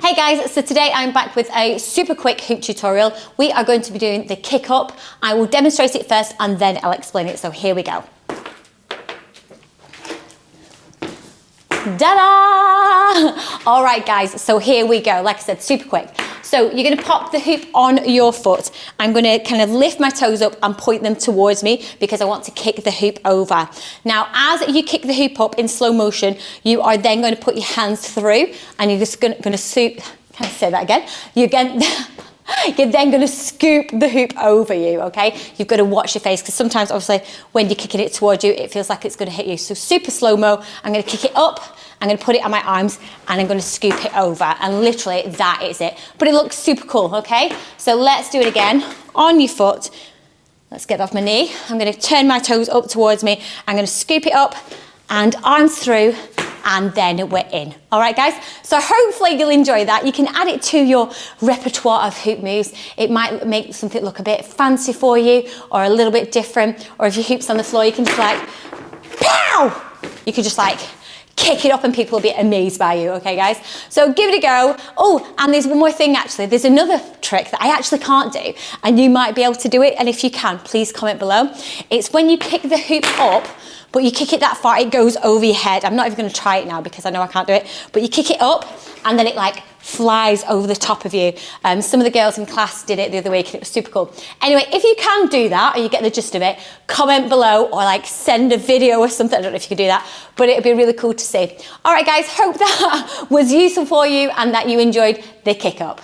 Hey guys, so today I'm back with a super quick hoop tutorial. We are going to be doing the kick up. I will demonstrate it first and then I'll explain it, so here we go. Ta-da! All right guys, so here we go. Like I said, super quick. So you're gonna pop the hoop on your foot. I'm gonna kind of lift my toes up and point them towards me because I want to kick the hoop over. Now, as you kick the hoop up in slow motion, you are then going to put your hands through and you're just gonna scoop, can I say that again? You're then going to scoop the hoop over you, okay? You've got to watch your face because sometimes, obviously, when you're kicking it towards you, it feels like it's going to hit you. So super slow-mo, I'm going to kick it up, I'm going to put it on my arms, and I'm going to scoop it over. And literally, that is it. But it looks super cool, okay? So let's do it again. On your foot. Let's get off my knee. I'm going to turn my toes up towards me. I'm going to scoop it up and arms through, and then we're in. All right, guys? So hopefully you'll enjoy that. You can add it to your repertoire of hoop moves. It might make something look a bit fancy for you or a little bit different. Or if your hoop's on the floor, you can just like, pow! You can just like kick it up and people will be amazed by you, okay, guys? So give it a go. Oh, and there's one more thing, actually. There's another trick that I actually can't do, and you might be able to do it, and if you can, please comment below. It's when you kick the hoop up, but you kick it that far, it goes over your head. I'm not even gonna try it now because I know I can't do it, but you kick it up and then it like flies over the top of you. Some of the girls in class did it the other week and it was super cool. Anyway, if you can do that or you get the gist of it, comment below or like send a video or something. I don't know if you can do that, but it'd be really cool to see. All right, guys, hope that was useful for you and that you enjoyed the kick up.